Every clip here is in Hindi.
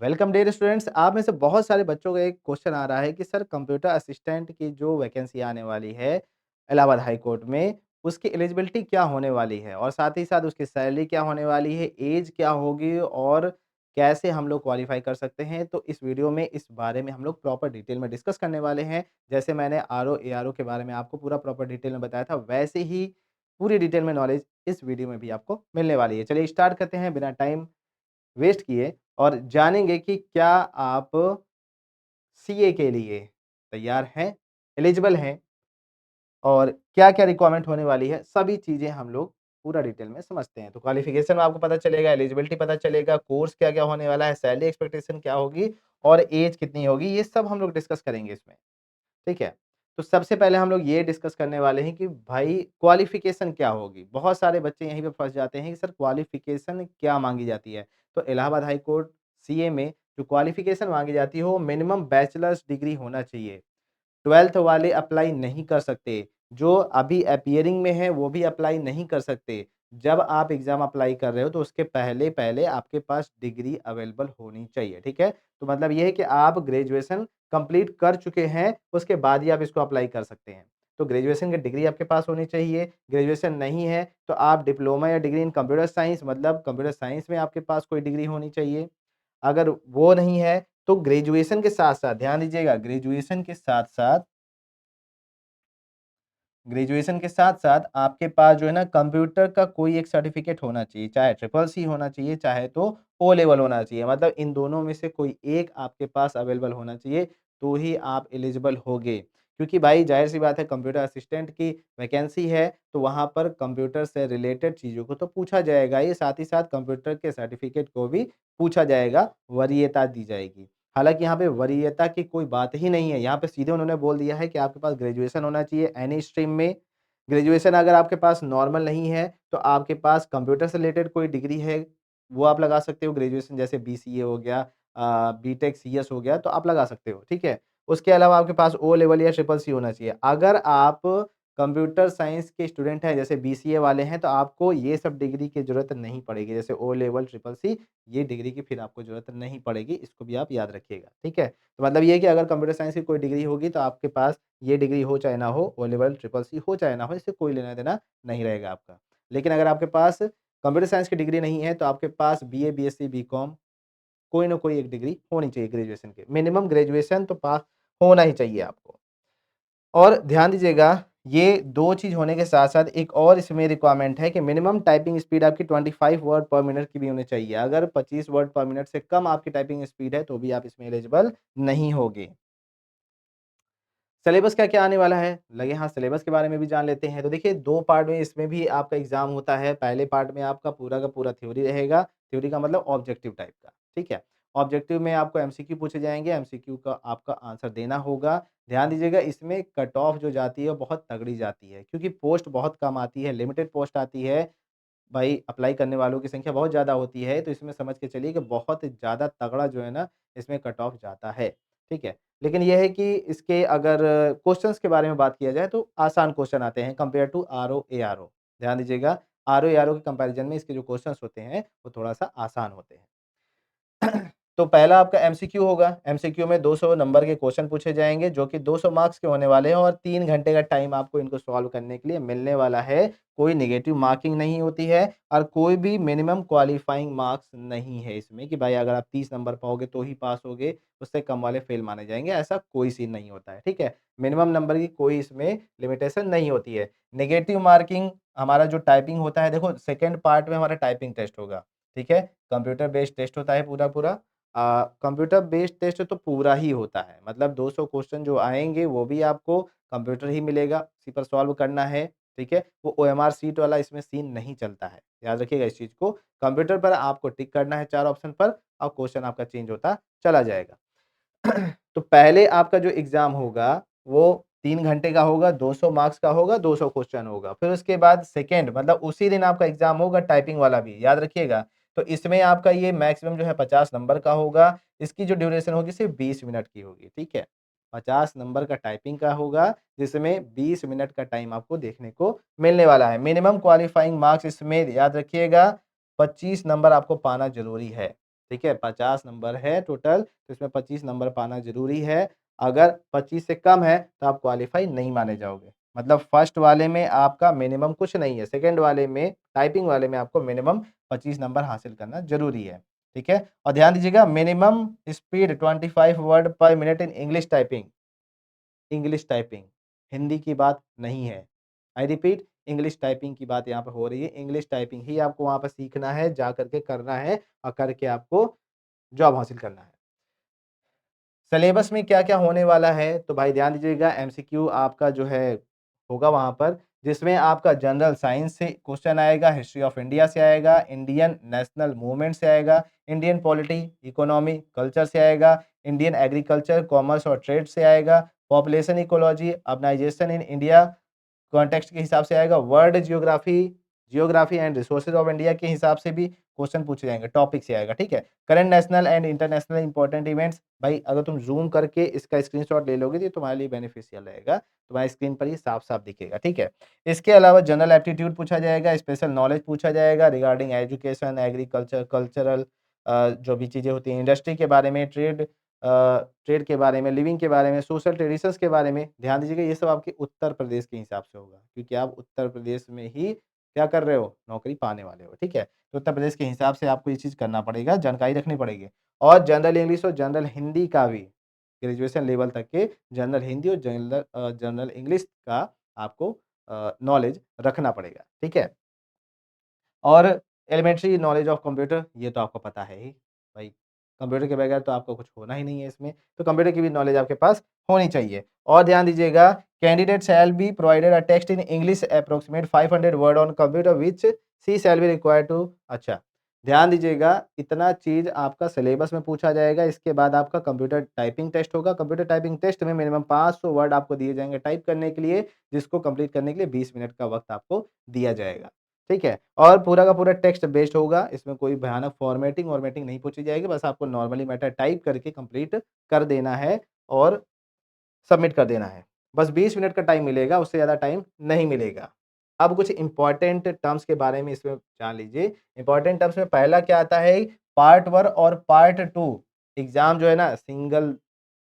Welcome dear students. आप में से बहुत सारे बच्चों का एक क्वेश्चन आ रहा है कि सर कंप्यूटर असिस्टेंट की जो वैकेंसी आने वाली है इलाहाबाद हाई कोर्ट में, उसकी एलिजिबिलिटी क्या होने वाली है और साथ ही साथ उसकी सैलरी क्या होने वाली है, एज क्या होगी और कैसे हम लोग क्वालिफाई कर सकते हैं। तो इस वीडियो में इस बारे में हम लोग प्रॉपर डिटेल में डिस्कस करने वाले हैं। जैसे मैंने आरओ एआरओ के बारे में आपको पूरा प्रॉपर डिटेल में बताया था, वैसे ही पूरी डिटेल में नॉलेज इस वीडियो में भी आपको मिलने वाली है। चलिए स्टार्ट करते हैं बिना टाइम वेस्ट किए और जानेंगे कि क्या आप सीए के लिए तैयार हैं, एलिजिबल हैं और क्या-क्या रिक्वायरमेंट होने वाली है, सभी चीज़ें हम लोग पूरा डिटेल में समझते हैं। तो क्वालिफ़िकेशन में आपको पता चलेगा, एलिजिबिलिटी पता चलेगा, कोर्स क्या-क्या होने वाला है, सैलरी एक्सपेक्टेशन क्या होगी और एज कितनी होगी, ये सब हम लोग डिस्कस करेंगे इसमें। ठीक है? तो सबसे पहले हम लोग ये डिस्कस करने वाले हैं कि भाई क्वालिफ़िकेशन क्या होगी? बहुत सारे बच्चे यहीं पे फँस जाते हैं कि सर क्वालिफ़िकेशन क्या माँगी जाती है? तो इलाहाबाद हाई कोर्ट सीए में जो क्वालिफ़िकेशन माँगी जाती है वो मिनिमम बैचलर्स डिग्री होना चाहिए। 12th वाले अप्लाई नहीं कर सकते। जो अभी अपीयरिंग में है वो भी अप्लाई नहीं कर सकते। जब आप एग्ज़ाम अप्लाई कर रहे हो तो उसके पहले-पहले आपके पास डिग्री अवेलेबल होनी चाहिए, ठीक है? तो मतलब ये है कि आप ग्रेजुएशन कंप्लीट कर चुके हैं, उसके बाद ही आप इसको अप्लाई कर सकते हैं। तो ग्रेजुएशन की डिग्री आपके पास होनी चाहिए, ग्रेजुएशन नहीं है तो आप डिप्लोमा या डिग्री इन कंप्यूटर साइंस मतलब कंप्यूटर साइंस में आपके पास कोई डिग्री होनी चाहिए। अगर वो नहीं है तो ग्रेजुएशन के साथ-साथ ध्यान दीजिएगा ग्रेजुएशन के साथ-साथ आपके पास जो है ना कंप्यूटर का कोई एक सर्टिफ़िकेट होना चाहिए, चाहे ट्रिपल सी होना चाहिए, चाहे तो ओ लेवल होना चाहिए। मतलब इन दोनों में से कोई एक आपके पास अवेलेबल होना चाहिए, तो ही आप एलिजिबल होगे। क्योंकि भाई ज़ाहिर-सी बात है कंप्यूटर असिस्टेंट की वैकेंसी है, तो वहाँ पर कंप्यूटर से रिलेटेड चीज़ों को तो पूछा जाएगा ही, साथ ही साथ कंप्यूटर के सर्टिफ़िकेट को भी पूछा जाएगा, वरीयता दी जाएगी। हालाँकि यहाँ पे वरीयता की कोई बात ही नहीं है, यहाँ पे सीधे उन्होंने बोल दिया है कि आपके पास ग्रेजुएशन होना चाहिए एनी स्ट्रीम में। ग्रेजुएशन अगर आपके पास नॉर्मल नहीं है, तो आपके पास कंप्यूटर से रिलेटेड कोई डिग्री है, वो आप लगा सकते हो ग्रेजुएशन जैसे बीसीए हो गया बीटेक सीएस हो गया, तो आप लगा सकते हो, ठीक है? उसके अलावा आपके पास ओ लेवल या ट्रिपल सी होना चाहिए। अगर आप कंप्यूटर साइंस के स्टूडेंट हैं, जैसे बीसीए वाले हैं, तो आपको ये सब डिग्री की ज़रूरत नहीं पड़ेगी, जैसे ओ लेवल, ट्रिपल सी ये डिग्री की फिर आपको ज़रूरत नहीं पड़ेगी, इसको भी आप याद रखिएगा, ठीक है? तो मतलब ये है कि अगर कंप्यूटर साइंस की कोई डिग्री होगी तो आपके पास ये डिग्री हो चाहे ना हो, ओ लेवल, ट्रिपल सी हो चाहे ना हो, इससे कोई लेना-देना नहीं रहेगा आपका। लेकिन अगर आपके पास कंप्यूटर साइंस की डिग्री नहीं है तो आपके पास बीए, बीएससी, बीकॉम कोई ना कोई एक डिग्री होनी चाहिए ग्रेजुएशन के। मिनिमम ग्रेजुएशन तो पास होना ही चाहिए आपको। और ध्यान दीजिएगा, ये 2 चीज़ होने के साथ-साथ एक और इसमें रिक्वायरमेंट है कि मिनिमम टाइपिंग स्पीड आपकी 25 वर्ड पर मिनट की भी होनी चाहिए। अगर 25 वर्ड पर मिनट से कम आपकी टाइपिंग स्पीड है, तो भी आप इसमें एलिजिबल नहीं होगे। सिलेबस क्या-क्या आने वाला है? लगे हाथ सिलेबस के बारे में भी जान लेते हैं। तो देखिए 2 पार्ट में इसमें भी आपका एग्ज़ाम होता है। पहले पार्ट में आपका पूरा का पूरा थ्योरी रहेगा। थ्योरी का मतलब ऑब्जेक्टिव टाइप का, ठीक है? ऑब्जेक्टिव में आपको एमसीक्यू पूछे जाएँगे, एमसीक्यू का आपका आंसर देना होगा। ध्यान दीजिएगा इसमें कट ऑफ जो जाती है वो बहुत तगड़ी जाती है क्योंकि पोस्ट बहुत कम आती है, लिमिटेड पोस्ट आती है। भाई अप्लाई करने वालों की संख्या बहुत ज़्यादा होती है, तो इसमें समझ के चलिए कि बहुत ज़्यादा तगड़ा जो है ना, इसमें कट ऑफ जाता है, ठीक है? लेकिन ये है कि इसके अगर क्वेश्चन्स के बारे में बात किया जाए तो आसान क्वेश्चन आते हैं कंपेयर टू आरओ, एआरओ। ध्यान दीजिएगा, आरओ, एआरओ के कंपैरिज़न में इसके जो क्वेश्चन्स होते हैं, वो थोड़ा-सा आसान होते हैं। तो पहला आपका एमसीक्यू होगा। एमसीक्यू में 200 नंबर के क्वेश्चन पूछे जाएँगे जो कि 200 मार्क्स के होने वाले हैं और 3 घंटे का टाइम आपको इनको सॉल्व करने के लिए मिलने वाला है। कोई नेगेटिव मार्किंग नहीं होती है और कोई भी मिनिमम क्वालीफाइंग मार्क्स नहीं है इसमें कि भाई अगर आप 30 नंबर पाओगे तो ही पास होगे, उससे कम वाले फेल माने जाएँगे, ऐसा कोई सीन नहीं होता है, ठीक है? मिनिमम नंबर की कोई इसमें लिमिटेशन नहीं होती है। नेगेटिव मार्किंग हमारा जो टाइपिंग होता है देखो सेकंड पार्ट में हमारा टाइपिंग टेस्ट होगा, ठीक है? कंप्यूटर बेस्ड टेस्ट होता है पूरा-पूरा कंप्यूटर बेस्ड टेस्ट तो पूरा ही होता है। मतलब 200 क्वेश्चन जो आएँगे वो भी आपको कंप्यूटर ही मिलेगा, उसी पर सॉल्व करना है, ठीक है? वो ओएमआर शीट वाला इसमें सीन नहीं चलता है। याद रखिएगा इस चीज़ को। कंप्यूटर पर आपको टिक करना है 4 ऑप्शन पर और क्वेश्चन आपका चेंज होता चला जाएगा। तो पहले आपका जो एग्ज़ाम होगा, वो 3 घंटे का होगा, 200 मार्क्स का होगा, 200 क्वेश्चन होगा। फिर उसके बाद सेकंड मतलब उसी दिन आपका एग्ज़ाम होगा टाइपिंग वाला भी, याद रखिएगा। तो इसमें आपका ये मैक्सिमम जो है 50 नंबर का होगा। इसकी जो ड्यूरेशन होगी सिर्फ़ 20 मिनट की होगी, ठीक है? 50 नंबर का टाइपिंग का होगा, जिसमें 20 मिनट का टाइम आपको देखने को मिलने वाला है। मिनिमम क्वालीफाइंग मार्क्स इसमें याद रखिएगा 25 नंबर आपको पाना ज़रूरी है, ठीक है? 50 नंबर है टोटल, तो इसमें 25 नंबर पाना ज़रूरी है। अगर 25 से कम है, तो आप क्वालीफाई नहीं माने जाओगे। मतलब फर्स्ट वाले में आपका मिनिमम कुछ नहीं है, सेकंड वाले में, टाइपिंग वाले में आपको मिनिमम 25 नंबर हासिल करना ज़रूरी है। ठीक है? और ध्यान दीजिएगा मिनिमम स्पीड 25 वर्ड पर minute in English typing, Hindi की बात नहीं है। आई रिपीट इंग्लिश टाइपिंग की बात यहाँ पे हो रही है। इंग्लिश टाइपिंग ही आपको वहाँ पे सीखना है, जा कर के करना है और करके आपको जॉब हासिल करना है। सिलेबस में क्या-क्या होने वाला है, तो भाई ध्यान दीजिएगा एमसीक्यू आपका जो है होगा वहाँ पर, जिसमें आपका जनरल साइंस से क्वेश्चन आएगा, हिस्ट्री ऑफ इंडिया से आएगा, इंडियन नेशनल मूवमेंट से आएगा, इंडियन पॉलिटी, इकोनॉमी, कल्चर से आएगा, इंडियन एग्रीकल्चर, कॉमर्स और ट्रेड से आएगा, population ecology, urbanisation in India context के हिसाब से आएगा, world geography, geography and resources of India के हिसाब से भी क्वेश्चन पूछे जाएँगे, टॉपिक से आएगा, ठीक है? Current national and international important events भाई अगर तुम ज़ूम करके इसका स्क्रीनशॉट ले लोगे तो ये तुम्हारे लिए बेनिफिशियल रहेगा, तुम्हारी स्क्रीन पर ये साफ-साफ दिखेगा, ठीक है? इसके अलावा जनरल एप्टीट्यूड पूछा जाएगा, स्पेशल नॉलेज पूछा जाएगा रिगार्डिंग एजुकेशन, एग्रीकल्चर, कल्चरल जो भी चीज़ें होती हैं, इंडस्ट्री के बारे में, ट्रेड के बारे में, लिविंग के बारे में, सोशल ट्रेडिशंस के बारे में, ध्यान दीजिएगा ये सब आपके उत्तर प्रदेश के हिसाब से होगा, क्योंकि आप उत्तर प्रदेश में ही क्या कर रहे हो? नौकरी पाने वाले हो, ठीक है? तो उत्तर प्रदेश के हिसाब से आपको ये चीज़ करना पड़ेगा, जानकारी रखनी पड़ेगी। और जनरल इंग्लिश और जनरल हिंदी का भी ग्रेजुएशन लेवल तक के जनरल हिंदी और जनरल इंग्लिश का आपको नॉलेज रखना पड़ेगा, ठीक है? और एलिमेंट्री नॉलेज ऑफ कंप्यूटर ये तो आपको पता है ही, भाई कंप्यूटर के बगैर तो आपको कुछ होना ही नहीं है इसमें, तो कंप्यूटर की भी नॉलेज आपके पास होनी चाहिए। और ध्यान दीजिएगा candidate shall be provided a text in English approximate 500 word on computer which she shall be required to अच्छा, ध्यान दीजिएगा इतना चीज़ आपका सिलेबस में पूछा जाएगा, इसके बाद आपका कंप्यूटर टाइपिंग टेस्ट होगा। कंप्यूटर टाइपिंग टेस्ट में मिनिमम 500 वर्ड आपको दिए जाएँगे टाइप करने के लिए, जिसको कंप्लीट करने के लिए 20 मिनट का वक़्त आपको दिया जाएगा। ठीक है? और पूरा का पूरा टेक्स्ट बेस्ड होगा, इसमें कोई भयानक फ़ॉर्मेटिंग-वॉर्मेटिंग नहीं पूछी जाएगी, बस आपको नॉर्मली मैटर टाइप करके कंप्लीट कर देना है और सबमिट कर देना है। बस 20 मिनट का टाइम मिलेगा, उससे ज़्यादा टाइम नहीं मिलेगा। अब कुछ इम्पोर्टेंट टर्म्स के बारे में इसमें जान लीजिए। इम्पोर्टेंट टर्म्स में पहला क्या आता है, पार्ट 1 और पार्ट 2 एग्ज़ाम जो है ना सिंगल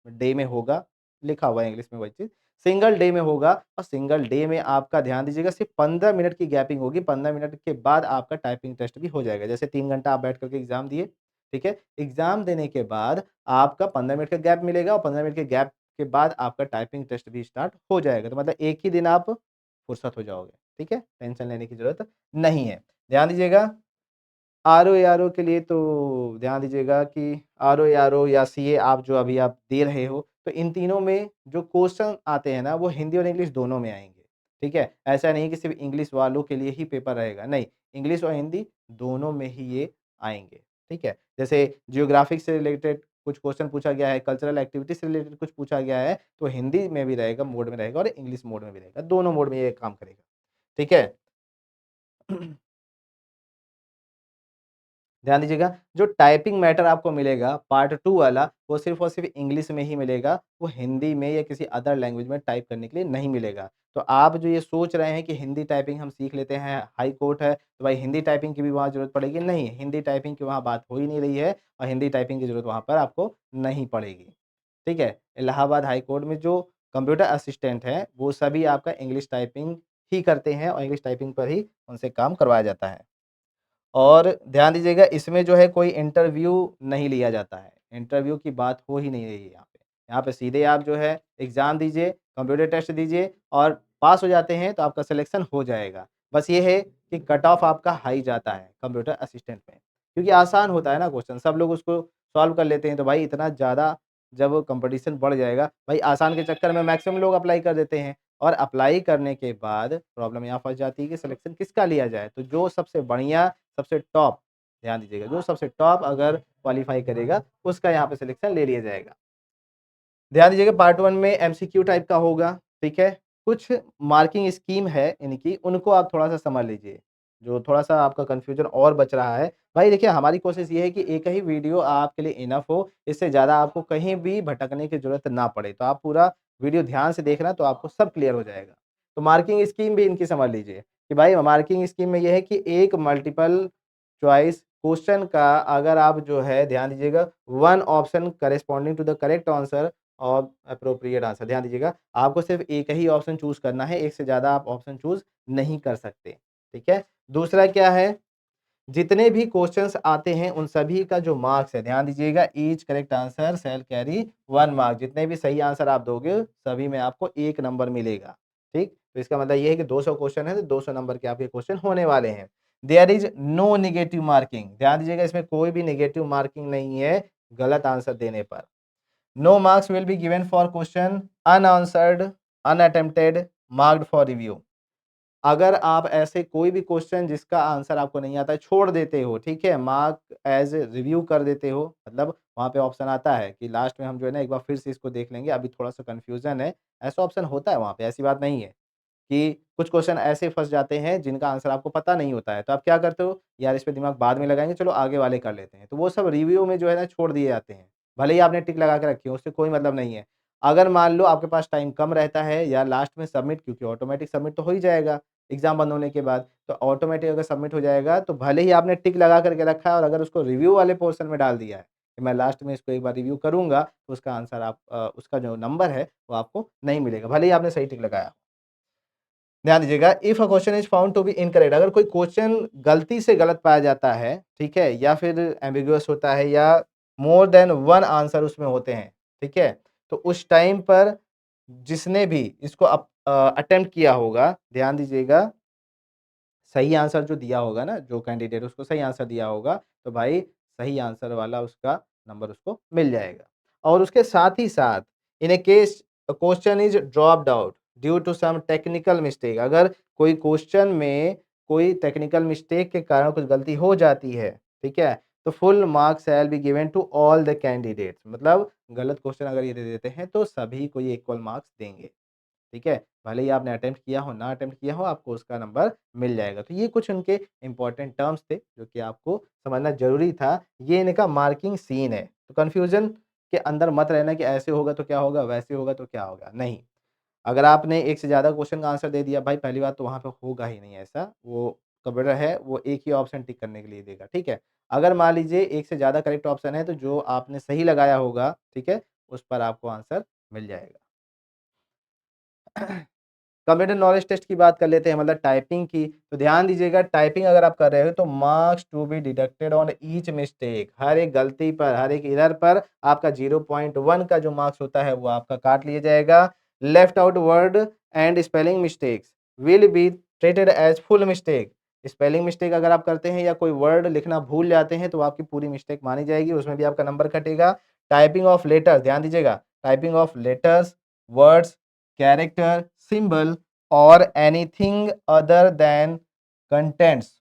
डे में होगा, लिखा हुआ है इंग्लिश में वही चीज़, सिंगल डे में होगा और सिंगल डे में आपका ध्यान दीजिएगा सिर्फ़ 15 मिनट की गैपिंग होगी, 15 मिनट के बाद आपका टाइपिंग टेस्ट भी हो जाएगा। जैसे 3 घंटा आप बैठ कर के एग्ज़ाम दिए, ठीक है? एग्ज़ाम देने के बाद आपका 15 मिनट का गैप मिलेगा और 15 मिनट के गैप के बाद आपका टाइपिंग टेस्ट भी स्टार्ट हो जाएगा। तो मतलब एक ही दिन आप फुर्सत हो जाओगे, ठीक है? टेंशन लेने की ज़रूरत नहीं है। ध्यान दीजिएगा आरओ-एआरओ के लिए तो ध्यान दीजिएगा कि आरओ-एआरओ या सीए आप जो अभी आप दे रहे हो, तो इन तीनों में जो क्वेश्चन आते हैं ना, वो हिंदी और इंग्लिश दोनों में आएँगे, ठीक है? ऐसा नहीं कि सिर्फ़ इंग्लिश वालों के लिए ही पेपर रहेगा, नहीं, इंग्लिश और हिंदी दोनों में ही ये आएँगे, ठीक है? जैसे जियोग्राफिक से रिलेटेड कुछ क्वेश्चन पूछा गया है, कल्चरल एक्टिविटी से रिलेटेड कुछ पूछा गया है, तो हिंदी में भी रहेगा, मोड में रहेगा और इंग्लिश मोड में भी रहेगा, दोनों मोड में ये काम करेगा, ठीक है? ध्यान दीजिएगा, जो टाइपिंग मैटर आपको मिलेगा पार्ट 2 वाला, वो सिर्फ़ और सिर्फ़ इंग्लिश में ही मिलेगा, वो हिंदी में या किसी अदर लैंग्वेज में टाइप करने के लिए नहीं मिलेगा। तो आप जो ये सोच रहे हैं कि हिंदी टाइपिंग हम सीख लेते हैं, हाई कोर्ट है, तो भाई हिंदी टाइपिंग की भी वहाँ ज़रूरत पड़ेगी? नहीं, हिंदी टाइपिंग की वहाँ बात हो ही नहीं रही है और हिंदी टाइपिंग की ज़रूरत वहाँ पर आपको नहीं पड़ेगी। ठीक है? इलाहाबाद हाई कोर्ट में जो कंप्यूटर असिस्टेंट हैं, वो सभी आपका इंग्लिश टाइपिंग ही करते हैं और इंग्लिश टाइपिंग पर ही उनसे काम करवाया जाता है। और ध्यान दीजिएगा इसमें जो है कोई इंटरव्यू नहीं लिया जाता है। इंटरव्यू की बात हो ही नहीं रही है यहाँ पे। यहाँ पे सीधे आप जो है एग्ज़ाम दीजिए, कंप्यूटर टेस्ट दीजिए और पास हो जाते हैं तो आपका सिलेक्शन हो जाएगा। बस ये है कि कट ऑफ आपका हाई जाता है कंप्यूटर असिस्टेंट में। क्योंकि आसान होता है ना क्वेश्चन, सब लोग उसको सॉल्व कर लेते हैं तो भाई इतना ज़्यादा जब कॉम्पिटिशन बढ़ जाएगा, भाई आसान के चक्कर में मैक्सिमम लोग अप्लाई कर देते हैं। और अप्लाई करने के बाद प्रॉब्लम यहाँ फँस जाती है कि सिलेक्शन किसका लिया जाए? तो जो सबसे बढ़िया सबसे टॉप ध्यान दीजिएगा, जो सबसे टॉप अगर क्वालीफाई करेगा, उसका यहाँ पे सिलेक्शन ले लिया जाएगा। ध्यान दीजिएगा पार्ट 1 में एमसीक्यू टाइप का होगा, ठीक है? कुछ मार्किंग स्कीम है इनकी, उनको आप थोड़ा-सा समझ लीजिए, जो थोड़ा-सा आपका कन्फ्यूज़न और बच रहा है। भाई देखिए हमारी कोशिश ये है कि एक ही वीडियो आपके लिए इनफ हो, इससे ज़्यादा आपको कहीं भी भटकने की ज़रूरत ना पड़े। तो आप पूरा वीडियो ध्यान से देखना तो आपको सब क्लियर हो जाएगा। तो मार्किंग स्कीम भी इनकी समझ लीजिए, कि भाई मार्किंग स्कीम में ये है कि एक मल्टीपल चॉइस क्वेश्चन का अगर आप जो है ध्यान दीजिएगा, one option corresponding to the correct answer और एप्रोप्रिएट आंसर, ध्यान दीजिएगा, आपको सिर्फ एक ही ऑप्शन चूज़ करना है, एक से ज़्यादा आप ऑप्शन चूज़ नहीं कर सकते, ठीक है? दूसरा क्या है, जितने भी क्वेश्चंस आते हैं उन सभी का जो मार्क्स है, ध्यान दीजिएगा, ईच करेक्ट आंसर शैल कैरी 1 मार्क, जितने भी सही आंसर आप दोगे सभी में आपको 1 नंबर मिलेगा, ठीक? तो इसका मतलब ये है कि 200 क्वेश्चन है तो 200 नंबर के आपके क्वेश्चन होने वाले हैं। There is no negative marking, ध्यान दीजिएगा, इसमें कोई भी नेगेटिव मार्किंग नहीं है गलत आंसर देने पर। No marks will be given for question unanswered, unattempted, marked for review. अगर आप ऐसे कोई भी क्वेश्चन जिसका आंसर आपको नहीं आता है छोड़ देते हो, ठीक है? मार्क एज़ रिव्यू कर देते हो, मतलब वहाँ पे ऑप्शन आता है कि लास्ट में हम जो है ना एक बार फिर से इसको देख लेंगे, अभी थोड़ा-सा कन्फ्यूज़न है, ऐसा ऑप्शन होता है वहाँ पे, ऐसी बात नहीं है। कि कुछ क्वेश्चन ऐसे फँस जाते हैं जिनका आंसर आपको पता नहीं होता है, तो आप क्या करते हो, यार इस पे दिमाग बाद में लगाएँगे, चलो आगे वाले कर लेते हैं। तो वो सब रिव्यू में जो है ना छोड़ दिए जाते हैं। भले ही आपने टिक लगा के रखी हो, उससे कोई मतलब नहीं है। अगर मान लो आपके पास टाइम कम रहता है या लास्ट में सबमिट, क्योंकि ऑटोमेटिक सबमिट तो हो ही जाएगा एग्ज़ाम बंद होने के बाद, तो ऑटोमेटिक अगर सबमिट हो जाएगा तो भले ही आपने टिक लगा कर के रखा है और अगर उसको रिव्यू वाले पोर्शन में डाल दिया है, कि मैं लास्ट में इसको एक बार रिव्यू करूँगा, तो उसका आंसर उसका जो नंबर है वो आपको नहीं मिलेगा, भले ही आपने सही टिक लगाया हो। ध्यान दीजिएगा, if a question is found to be incorrect, अगर कोई क्वेश्चन गलती से गलत पाया जाता है, ठीक है, या फिर एम्बिगुअस होता है या मोर देन वन आंसर उसमें होते हैं, ठीक है, तो उस टाइम पर जिसने भी इसको अटेम्प्ट किया होगा, ध्यान दीजिएगा, सही आंसर जो दिया होगा ना, जो कैंडिडेट उसको सही आंसर दिया होगा, तो भाई सही आंसर वाला उसका नंबर उसको मिल जाएगा। और उसके साथ ही साथ in a case question is dropped out due to some technical mistake, अगर कोई क्वेश्चन में कोई टेक्निकल मिस्टेक के कारण कुछ गलती हो जाती है, ठीक है, तो full marks shall be given to all the candidates, मतलब गलत क्वेश्चन अगर ये दे देते हैं तो सभी को ये इक्वल मार्क्स देंगे। ठीक है? भले ही आपने अटेम्प्ट किया हो, ना अटेम्प्ट किया हो, आपको उसका नंबर मिल जाएगा। तो ये कुछ उनके इम्पोर्टेंट टर्म्स थे, जो कि आपको समझना ज़रूरी था। ये इनका मार्किंग सीन है। तो कन्फ्यूज़न के अंदर मत रहना कि ऐसे होगा तो क्या होगा, वैसे होगा तो क्या होगा, नहीं। अगर आपने एक से ज़्यादा क्वेश्चन का आंसर दे दिया, भाई पहली बात तो वहाँ पे होगा ही नहीं ऐसा। वो कंप्यूटर है, वो एक ही ऑप्शन टिक करने के लिए देगा, ठीक है? अगर मान लीजिए एक से ज़्यादा करेक्ट ऑप्शन है, तो जो आपने सही लगाया होगा, ठीक है? उस पर आपको आंसर मिल जाएगा। कंप्यूटर नॉलेज टेस्ट की बात कर लेते हैं, मतलब टाइपिंग की। तो ध्यान दीजिएगा, टाइपिंग अगर आप कर रहे हो तो marks to be deducted on each mistake, हर एक गलती पर, हर एक एरर पर आपका 0.1 का जो मार्क्स होता है वो आपका काट लिया जाएगा। Left out word and spelling mistakes will be treated as full mistake. Spelling mistake अगर आप करते हैं या कोई वर्ड लिखना भूल जाते हैं तो आपकी पूरी मिस्टेक मानी जाएगी, उसमें भी आपका नंबर कटेगा। टाइपिंग ऑफ लेटर्स, ध्यान दीजिएगा, typing of letters, words, character, symbol और एनीथिंग अदर देन कंटेंट्स,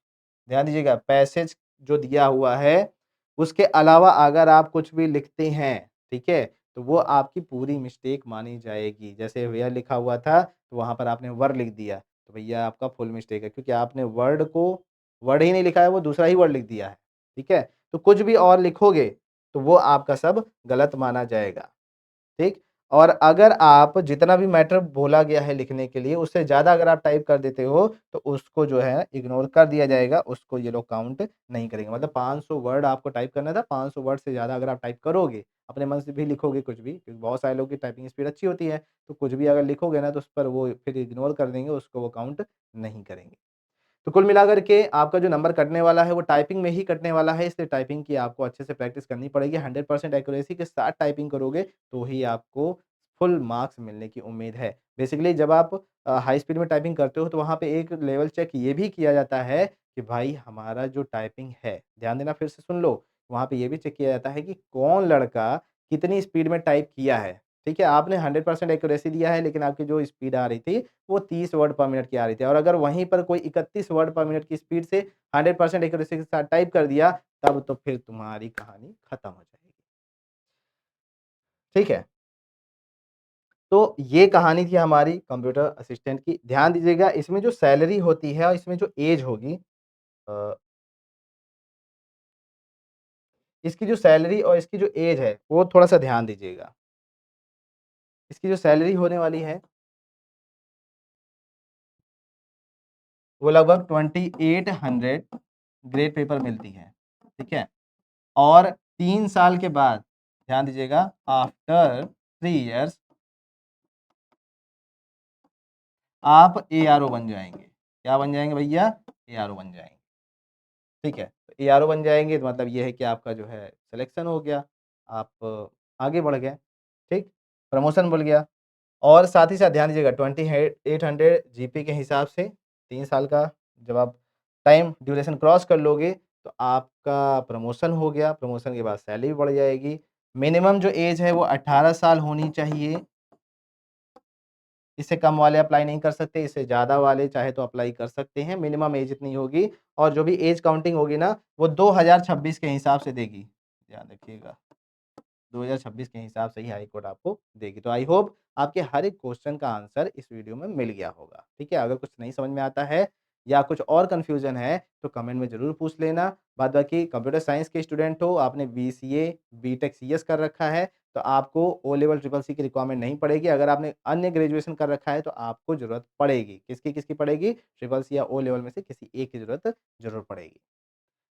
ध्यान दीजिएगा, पैसेज जो दिया हुआ है उसके अलावा अगर आप कुछ भी लिखते हैं, ठीक है, तो वो आपकी पूरी मिस्टेक मानी जाएगी। जैसे वेयर लिखा हुआ था तो वहां पर आपने वर लिख दिया, तो भैया आपका फुल मिस्टेक है, क्योंकि आपने वर्ड ही नहीं लिखा है, वो दूसरा ही वर्ड लिख दिया है, ठीक है। तो कुछ भी और लिखोगे तो वो आपका सब गलत माना जाएगा, ठीक? और अगर आप जितना भी मैटर बोला गया है लिखने के लिए, उससे ज़्यादा अगर आप टाइप कर देते हो, तो उसको जो है इग्नोर कर दिया जाएगा, उसको ये लोग काउंट नहीं करेंगे। मतलब 500 वर्ड आपको टाइप करना था, 500 वर्ड से ज़्यादा अगर आप टाइप करोगे, अपने मन से भी लिखोगे कुछ भी, क्योंकि बहुत सारे लोगों की टाइपिंग स्पीड अच्छी होती है, तो कुछ भी अगर लिखोगे ना, तो उस पर वो फिर इग्नोर कर देंगे, उसको वो काउंट नहीं करेंगे। तो कुल मिलाकर के आपका जो नंबर कटने वाला है वो टाइपिंग में ही कटने वाला है, इसलिए टाइपिंग की आपको अच्छे से प्रैक्टिस करनी पड़ेगी। 100% एक्यूरेसी के साथ टाइपिंग करोगे तो ही आपको फुल मार्क्स मिलने की उम्मीद है। बेसिकली जब आप हाई स्पीड में टाइपिंग करते हो तो वहाँ पे एक लेवल चेक ये भी किया जाता है कि भाई हमारा जो टाइपिंग है, ध्यान देना, फिर से सुन लो, वहाँ पे ये भी चेक किया जाता है कि कौन लड़का कितनी स्पीड में टाइप किया है। ठीक है, आपने 100% एक्यूरेसी दिया है लेकिन आपकी जो स्पीड आ रही थी वो 30 वर्ड पर मिनट की आ रही थी, और अगर वहीं पर कोई 31 वर्ड पर मिनट की स्पीड से 100% एक्यूरेसी के साथ टाइप कर दिया, तब तो फिर तुम्हारी कहानी खत्म हो जाएगी। ठीक है? तो ये कहानी थी हमारी कंप्यूटर असिस्टेंट की। ध्यान दीजिएगा, इसमें जो सैलरी होती है और इसमें जो ऐज होगी, अ, इसकी जो सैलरी और इसकी जो ऐज है, वो थोड़ा-सा ध्यान दीजिएगा। इसकी जो सैलरी होने वाली है, वो लगभग 2800 ग्रेड पेपर मिलती है। ठीक है? और 3 साल के बाद ध्यान दीजिएगा आफ्टर 3 इयर्स आप एआरओ बन जाएँगे। क्या बन जाएँगे भैया? एआरओ बन जाएँगे। ठीक है? तो एआरओ बन जाएँगे तो मतलब ये है कि आपका जो है सिलेक्शन हो गया, आप आगे बढ़ गए, ठीक? प्रमोशन मिल गया और साथ ही साथ ध्यान दीजिएगा 2800 जीपी के हिसाब से 3 साल का जब आप टाइम ड्यूरेशन क्रॉस कर लोगे, तो आपका प्रमोशन हो गया, प्रमोशन के बाद सैलरी बढ़ जाएगी। मिनिमम जो ऐज है वो 18 साल होनी चाहिए। इससे कम वाले अप्लाई नहीं कर सकते, इससे ज़्यादा वाले चाहे तो अप्लाई कर सकते हैं, मिनिमम एज इतनी होगी और जो भी एज काउंटिंग होगी ना, वो 2026 के हिसाब से देगी। ध्यान रखिएगा, 2026 के हिसाब से ही हाई कोर्ट आपको देगी। तो आई होप आपके हर एक क्वेश्चन का आंसर इस वीडियो में मिल गया होगा, ठीक है? अगर कुछ नहीं समझ में आता है या कुछ और कन्फ्यूज़न है, तो कमेंट में ज़रूर पूछ लेना। बाद बाकी कंप्यूटर साइंस के स्टूडेंट हो, आपने बीसीए, बीटेक, सीएस कर रखा है, तो आपको ओ लेवल ट्रिपल सी की रिक्वायरमेंट नहीं पड़ेगी। अगर आपने अन्य ग्रेजुएशन कर रखा है, तो आपको ज़रूरत पड़ेगी। किसकी पड़ेगी? ट्रिपल सी या ओ लेवल में से किसी एक की ज़रूरत ज़रूर पड़ेगी।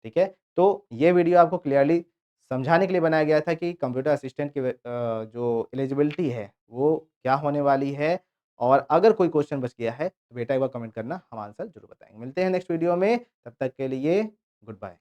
ठीक है? तो ये वीडियो आपको क्लियरली समझाने के लिए बनाया गया था कि कंप्यूटर असिस्टेंट की जो एलिजिबिलिटी है, वो क्या होने वाली है और अगर कोई क्वेश्चन बच गया है, तो बेटा एक बार कमेंट करना, हम आंसर ज़रूर बताएँगे। मिलते हैं नेक्स्ट वीडियो में, तब तक के लिए गुड बाय।